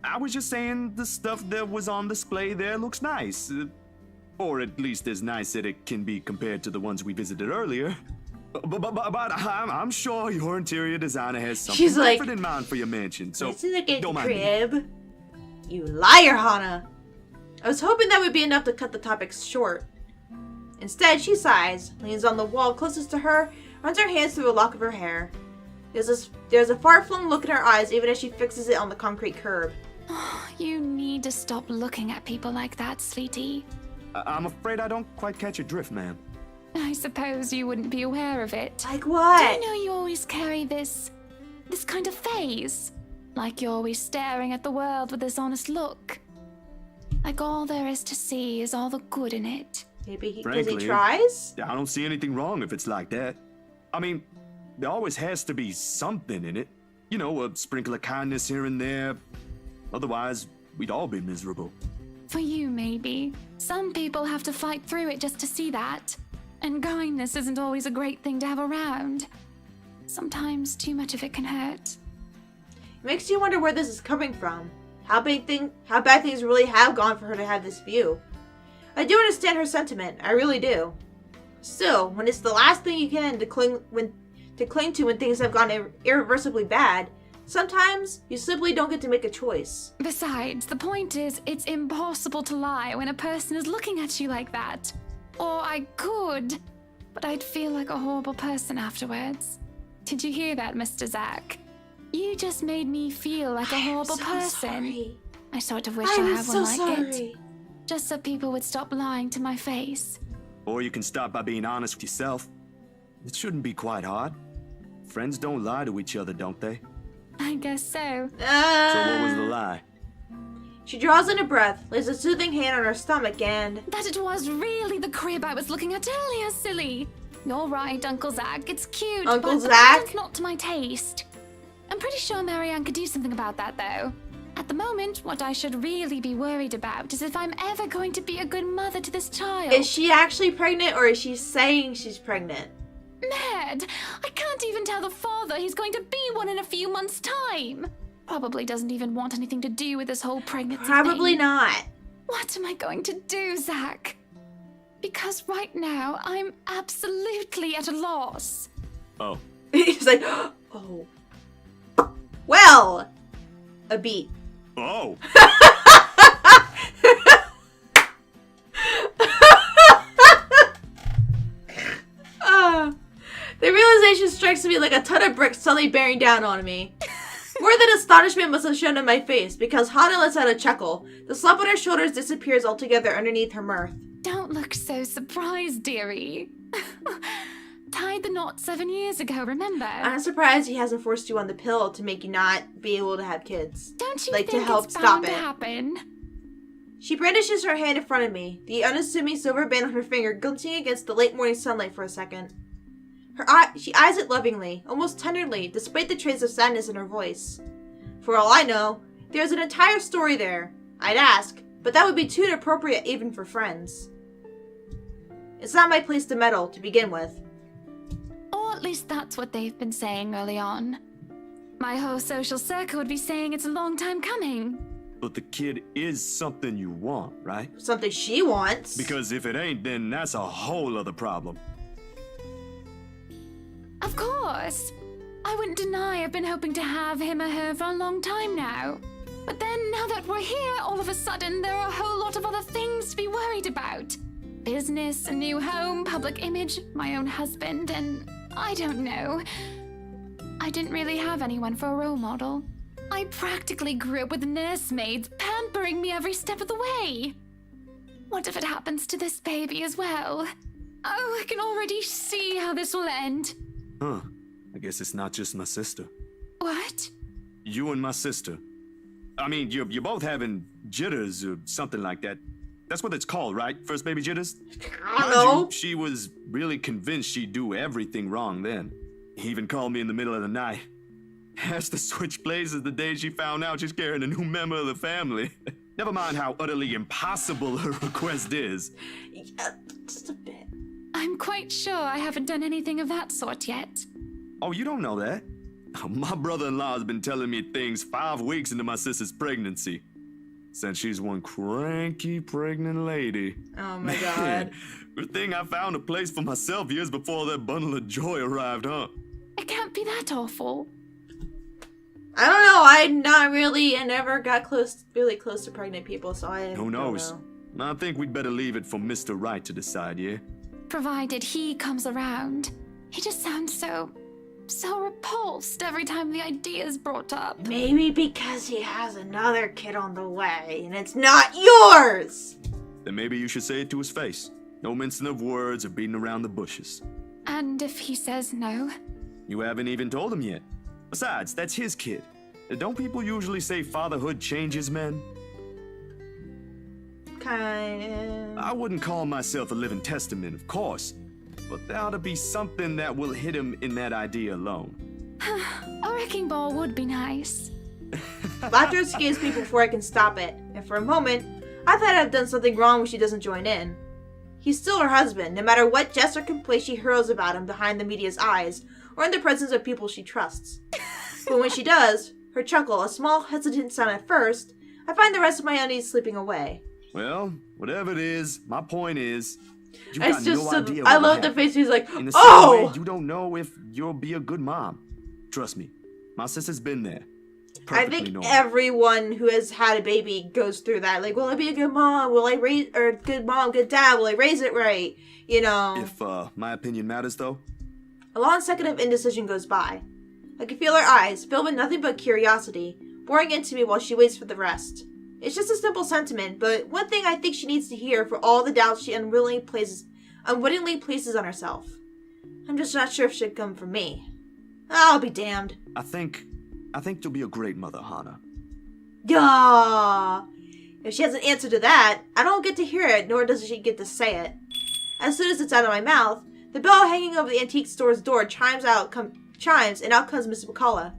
I was just saying the stuff that was on display there looks nice. Or at least as nice that it can be compared to the ones we visited earlier. But I'm sure your interior designer has something different in mind for your mansion, so don't mind crib. me. You liar, Hannah. I was hoping that would be enough to cut the topic short. Instead, she sighs, leans on the wall closest to her, runs her hands through a lock of her hair. There's a far-flung look in her eyes even as she fixes it on the concrete curb. You need to stop looking at people like that, sweetie. I'm afraid I don't quite catch your drift, ma'am. I suppose you wouldn't be aware of it. Like what? Do you know you always carry this kind of phase? Like you're always staring at the world with this honest look. Like all there is to see is all the good in it. Maybe because Frankly, he tries? I don't see anything wrong if it's like that. I mean, there always has to be something in it. You know, a sprinkle of kindness here and there. Otherwise, we'd all be miserable. For you, maybe. Some people have to fight through it just to see that. And kindness isn't always a great thing to have around. Sometimes too much of it can hurt. It makes you wonder where this is coming from. How bad things really have gone for her to have this view. I do understand her sentiment, I really do. Still, when it's the last thing you can to cling to when things have gone irreversibly bad, sometimes you simply don't get to make a choice. Besides, the point is, it's impossible to lie when a person is looking at you like that. Or I could, but I'd feel like a horrible person afterwards. Did you hear that, Mr. Zach? You just made me feel like a horrible person. Sorry. I sort of wish I had one like it. Sorry. Just so people would stop lying to my face. Or you can start by being honest with yourself. It shouldn't be quite hard. Friends don't lie to each other, don't they? I guess so. So what was the lie? She draws in a breath, lays a soothing hand on her stomach, and... That it was really the crib I was looking at earlier, silly. You're right, Uncle Zach. It's cute, Uncle but Zach? it's not to my taste. I'm pretty sure Marianne could do something about that, though. At the moment, what I should really be worried about is if I'm ever going to be a good mother to this child. Is she actually pregnant, or is she saying she's pregnant? Ned, I can't even tell the father he's going to be one in a few months' time. Probably doesn't even want anything to do with this whole pregnancy Probably thing. not. What am I going to do, Zach? Because right now, I'm absolutely at a loss. Oh. He's like, oh. Well, a beat. Oh. The realization strikes me like a ton of bricks suddenly bearing down on me. More than astonishment must have shown in my face, because Hana lets out a chuckle. The slump on her shoulders disappears altogether underneath her mirth. Don't look so surprised, dearie. Tied the knot 7 years ago, remember? I'm surprised he hasn't forced you on the pill to make you not be able to have kids. Don't you like think to help it's stop bound it. to happen? She brandishes her hand in front of me, the unassuming silver band on her finger glinting against the late morning sunlight for a second. She eyes it lovingly, almost tenderly, despite the trace of sadness in her voice. For all I know, there's an entire story there. I'd ask, but that would be too inappropriate even for friends. It's not my place to meddle, to begin with. Or at least that's what they've been saying early on. My whole social circle would be saying it's a long time coming. But the kid is something you want, right? Something she wants. Because if it ain't, then that's a whole other problem. Of course. I wouldn't deny I've been hoping to have him or her for a long time now. But then, now that we're here, all of a sudden, there are a whole lot of other things to be worried about. Business, a new home, public image, my own husband, and I don't know. I didn't really have anyone for a role model. I practically grew up with nursemaids pampering me every step of the way. What if it happens to this baby as well? Oh, I can already see how this will end. Huh. I guess it's not just my sister. What? You and my sister. I mean, you're both having jitters or something like that. That's what it's called, right? First baby jitters? I don't Mind know. you, she was really convinced she'd do everything wrong then. He even called me in the middle of the night. Asked to switch places the day she found out she's carrying a new member of the family. Never mind how utterly impossible her request is. Yeah, just a bit. I'm quite sure I haven't done anything of that sort yet. Oh, you don't know that? My brother-in-law has been telling me things 5 weeks into my sister's pregnancy. Since she's one cranky pregnant lady. Oh my god. Good thing I found a place for myself years before that bundle of joy arrived, huh? It can't be that awful. I don't know. I never got really close to pregnant people, so I Who knows? don't know. I think we'd better leave it for Mr. Right to decide, yeah? Provided he comes around. He just sounds so repulsed every time the idea is brought up. Maybe because he has another kid on the way, and it's not yours! Then maybe you should say it to his face. No mincing of words or beating around the bushes. And if he says no? You haven't even told him yet. Besides, that's his kid. Don't people usually say fatherhood changes men? Kinda. I wouldn't call myself a living testament, of course. But there ought to be something that will hit him in that idea alone. A wrecking ball would be nice. Laughter escapes me before I can stop it, and for a moment, I thought I've done something wrong when she doesn't join in. He's still her husband, no matter what jest or complaint she hurls about him behind the media's eyes, or in the presence of people she trusts. But when she does, her chuckle, a small hesitant sound at first, I find the rest of my unease slipping away. Well, whatever it is, my point is, you It's got just no so, idea I what will love the happen. face. He's like, In the same oh! way, you don't know if you'll be a good mom. Trust me, my sister's been there. I Perfectly think normal. everyone who has had a baby goes through that. Like, will I be a good mom? Will I raise, or good mom, good dad? Will I raise it right? You know. If my opinion matters, though, A long second of indecision goes by. I can feel her eyes, filled with nothing but curiosity, boring into me while she waits for the rest. It's just a simple sentiment, but one thing I think she needs to hear for all the doubts she unwittingly places on herself. I'm just not sure if she'd come from me. I'll be damned. I think you'll be a great mother, Hana. Yeah. If she has an answer to that, I don't get to hear it, nor does she get to say it. As soon as it's out of my mouth, the bell hanging over the antique store's door chimes, and out comes Miss McCullough.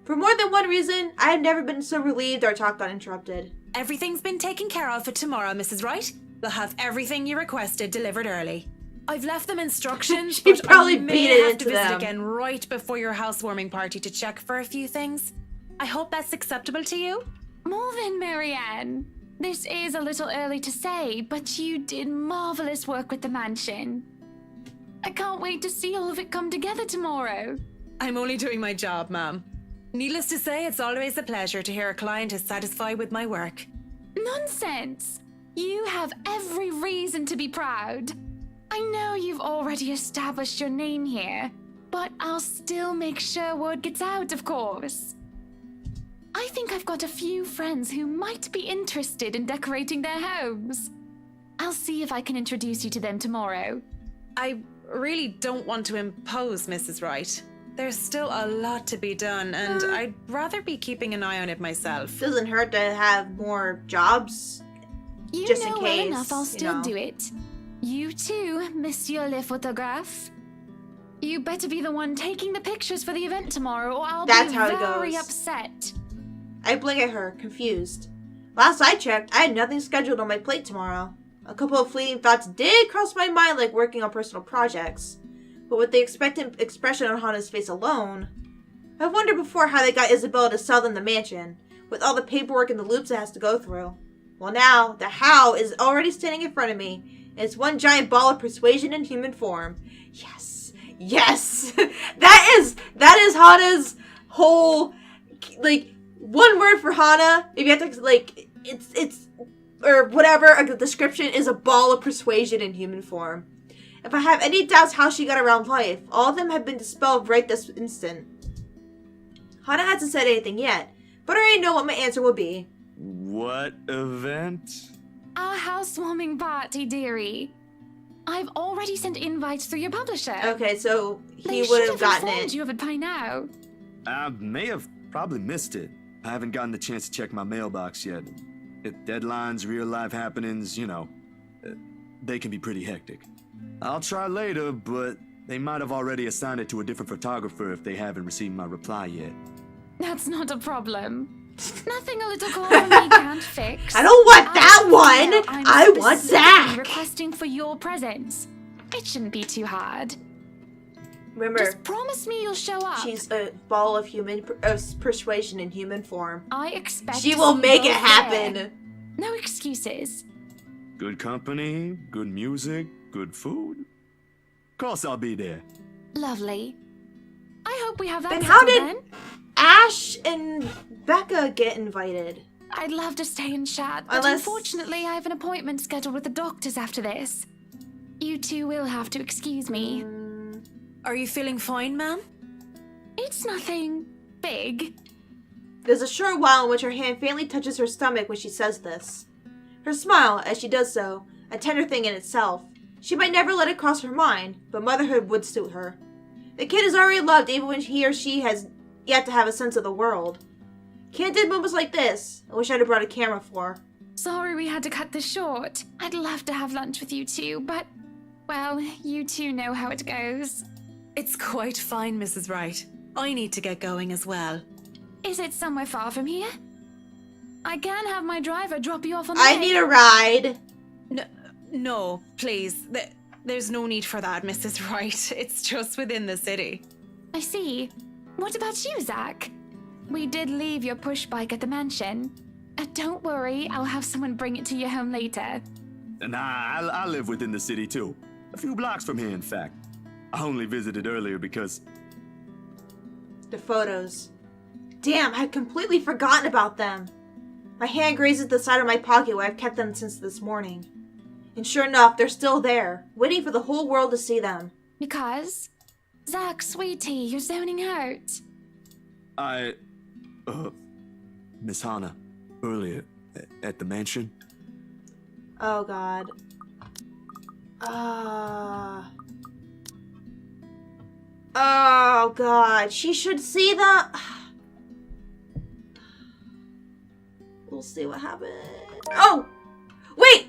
For more than one reason, I have never been so relieved our talk got interrupted. Everything's been taken care of for tomorrow, Mrs. Wright. We'll have everything you requested delivered early. I've left them instructions, She but probably I may beat it have to into visit them. again right before your housewarming party to check for a few things. I hope that's acceptable to you. More than Marianne. This is a little early to say, but you did marvelous work with the mansion. I can't wait to see all of it come together tomorrow. I'm only doing my job, ma'am. Needless to say, it's always a pleasure to hear a client is satisfied with my work. Nonsense! You have every reason to be proud. I know you've already established your name here, but I'll still make sure word gets out, of course. I think I've got a few friends who might be interested in decorating their homes. I'll see if I can introduce you to them tomorrow. I really don't want to impose, Mrs. Wright. There's still a lot to be done, and I'd rather be keeping an eye on it myself. Doesn't hurt to have more jobs. You Just in know case, well enough I'll you still know. do it. You too, Monsieur Le Photographe. You better be the one taking the pictures for the event tomorrow, or I'll That's be how it very goes. upset. I blink at her, confused. Last I checked, I had nothing scheduled on my plate tomorrow. A couple of fleeting thoughts did cross my mind, like working on personal projects. But with the expectant expression on Hana's face alone, I've wondered before how they got Isabella to sell them the mansion, with all the paperwork and the loops it has to go through. Well now, the how is already standing in front of me, and it's one giant ball of persuasion in human form. Yes! Yes! that is Hana's whole, like, one word for Hana, if you have to, like, it's, or whatever, a description is a ball of persuasion in human form. If I have any doubts how she got around life, all of them have been dispelled right this instant. Hana hasn't said anything yet, but I already know what my answer will be. What event? Our housewarming party, dearie. I've already sent invites through your publisher. Okay, so he They would should have gotten informed it. you of it by now. I may have probably missed it. I haven't gotten the chance to check my mailbox yet. Deadlines, real-life happenings, you know, they can be pretty hectic. I'll try later, but they might have already assigned it to a different photographer if they haven't received my reply yet. That's not a problem. Nothing a little call from me can't fix. I don't want that As one! of now, I'm I want specifically Zach! requesting for your presence. It shouldn't be too hard. Remember, Just promise me you'll show up. she's a ball of persuasion in human form. I expect She to will see make it both happen. there. No excuses. Good company, good music, good food. Of course I'll be there. Lovely. I hope we have that Then how settled did then. Ash and Becca get invited? I'd love to stay and chat, but Unless- unfortunately I have an appointment scheduled with the doctors after this. You two will have to excuse me. Are you feeling fine, ma'am? It's nothing big. There's a short while in which her hand faintly touches her stomach when she says this. Her smile, as she does so, a tender thing in itself. She might never let it cross her mind, but motherhood would suit her. The kid is already loved even when he or she has yet to have a sense of the world. Candid moments like this, I wish I'd have brought a camera for. Sorry we had to cut this short. I'd love to have lunch with you two, but, well, you two know how it goes. It's quite fine, Mrs. Wright. I need to get going as well. Is it somewhere far from here? I can have my driver drop you off on the I way. need a ride. No, please. There's no need for that, Mrs. Wright. It's just within the city. I see. What about you, Zach? We did leave your push bike at the mansion. Don't worry, I'll have someone bring it to your home later. Nah, I live within the city too. A few blocks from here, in fact. I only visited earlier because... The photos. Damn, I had completely forgotten about them. My hand grazes the side of my pocket where I've kept them since this morning. And sure enough, they're still there, waiting for the whole world to see them. Because? Zach, sweetie, you're zoning out. Miss Hana, earlier, at the mansion. Oh god. Oh god, she should see them. We'll see what happens. Oh! Wait!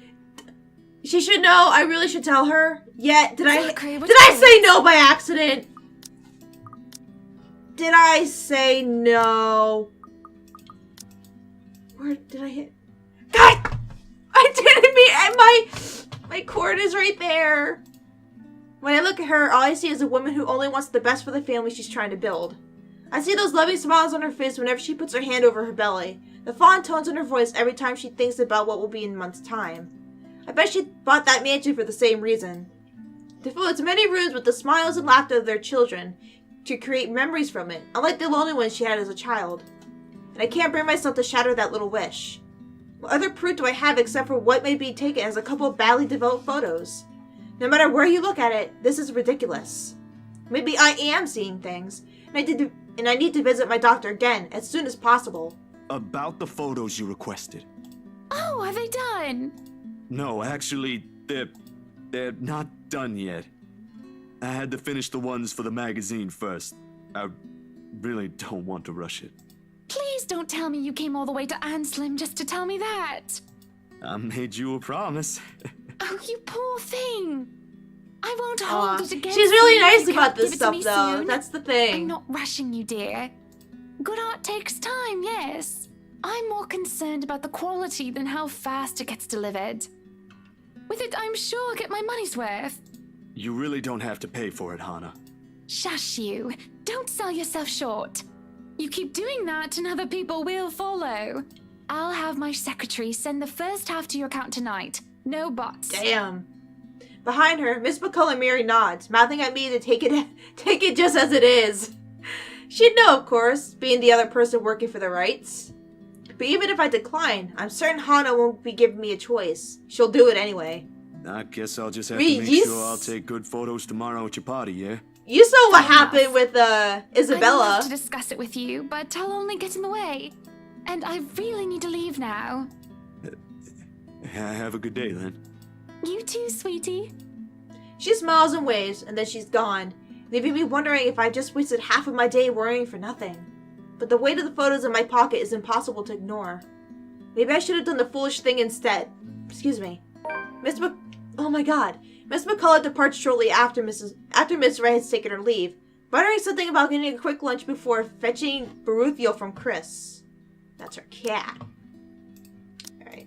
She should know. I really should tell her. Yeah, did I say no by accident? Did I say no? Where did I hit? God! I didn't mean, and my cord is right there. When I look at her, all I see is a woman who only wants the best for the family she's trying to build. I see those loving smiles on her face whenever she puts her hand over her belly, the fond tones in her voice every time she thinks about what will be in months' time. I bet she bought that mansion for the same reason. To fill its many rooms with the smiles and laughter of their children, to create memories from it, unlike the lonely ones she had as a child. And I can't bring myself to shatter that little wish. What other proof do I have except for what may be taken as a couple of badly developed photos? No matter where you look at it, this is ridiculous. Maybe I am seeing things, and I need to visit my doctor again as soon as possible. About the photos you requested. Oh, are they done? No, actually, they're not done yet. I had to finish the ones for the magazine first. I really don't want to rush it. Please don't tell me you came all the way to Anslim just to tell me that. I made you a promise. Oh, you poor thing. I won't hold it against She's really you if nice you about can't this give it to me stuff, though. soon. That's the thing. I'm not rushing you, dear. Good art takes time, yes. I'm more concerned about the quality than how fast it gets delivered. With it, I'm sure I'll get my money's worth. You really don't have to pay for it, Hana. Shush you. Don't sell yourself short. You keep doing that and other people will follow. I'll have my secretary send the first half to your account tonight. No buts. Damn. Behind her, Miss McCullough Mary nods, mouthing at me to take it just as it is. She'd know, of course, being the other person working for the rights. But even if I decline, I'm certain Hana won't be giving me a choice. She'll do it anyway. I guess I'll just have to make sure I'll take good photos tomorrow at your party, yeah? You saw what Fair enough. happened with I'd Isabella. love to discuss it with you, but I'll only get in the way. And I really need to leave now. Have a good day, then. You too, sweetie. She smiles and waves, and then she's gone, leaving me wondering if I just wasted half of my day worrying for nothing. But the weight of the photos in my pocket is impossible to ignore. Maybe I should have done the foolish thing instead. Excuse me. Oh my god. Miss McCullough departs shortly after Miss Ray has taken her leave, muttering something about getting a quick lunch before fetching Baruthiel from Chris. That's her cat. Alright.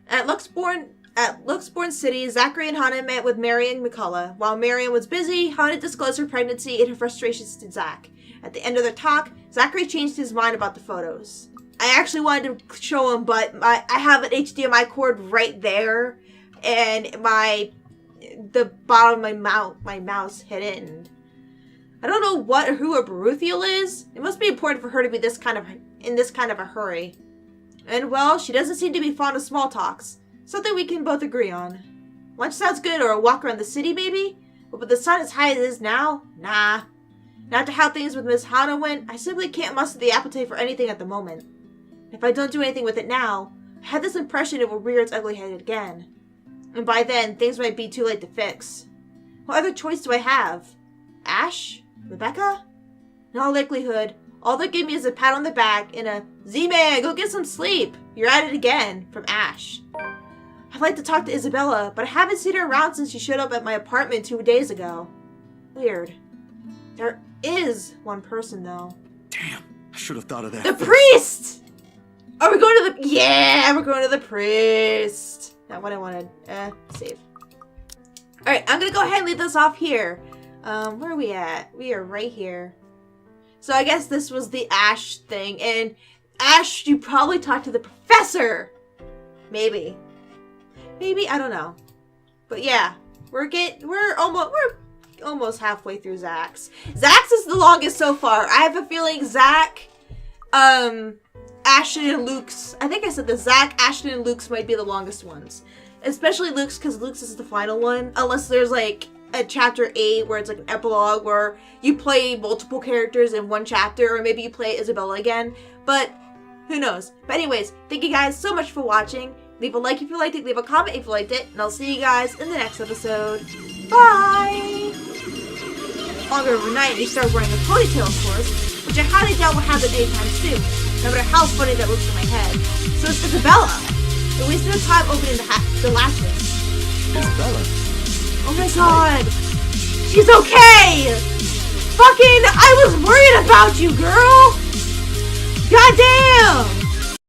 At Luxborn City, Zachary and Hana met with Marion McCullough. While Marion was busy, Hana disclosed her pregnancy and her frustrations to Zach. At the end of their talk, Zachary changed his mind about the photos. I actually wanted to show him, but I have an HDMI cord right there, and the bottom of my mouse hit it, and I don't know what or who a Baruthiel is. It must be important for her to be in this kind of a hurry. And well, she doesn't seem to be fond of small talks. Something we can both agree on. Lunch sounds good, or a walk around the city maybe? But with the sun as high as it is now, nah. Not to how things with Miss Hana went, I simply can't muster the appetite for anything at the moment. If I don't do anything with it now, I had this impression it will rear its ugly head again. And by then, things might be too late to fix. What other choice do I have? Ash? Rebecca? In all likelihood, all they'll give me is a pat on the back and a Z-Man, go get some sleep! You're at it again, from Ash. I'd like to talk to Isabella, but I haven't seen her around since she showed up at my apartment 2 days ago. Weird. There is one person, though. Damn, I should have thought of that. The priest! Are we going to the... Yeah, we're going to the priest. Not what I wanted. Save. Alright, I'm gonna go ahead and leave this off here. Where are we at? We are right here. So I guess this was the Ash thing. And Ash, you probably talked to the professor! Maybe. Maybe? I don't know. But yeah, we're almost halfway through Zach's. Zach's is the longest so far. I have a feeling Zach, Ashton and Luke's, I think I said this, Zach, Ashton, and Luke's might be the longest ones. Especially Luke's, because Luke's is the final one. Unless there's like a chapter 8 where it's like an epilogue where you play multiple characters in one chapter, or maybe you play Isabella again. But who knows? But anyways, thank you guys so much for watching. Leave a like if you liked it, leave a comment if you liked it, and I'll see you guys in the next episode. Bye! Longer overnight, you start wearing a ponytail, of course, which I highly doubt will happen anytime soon, no matter how funny that looks in my head. So it's Isabella! We wasted no time opening the latches. Isabella? Oh my god! She's okay! Fucking, I was worried about you, girl! Goddamn!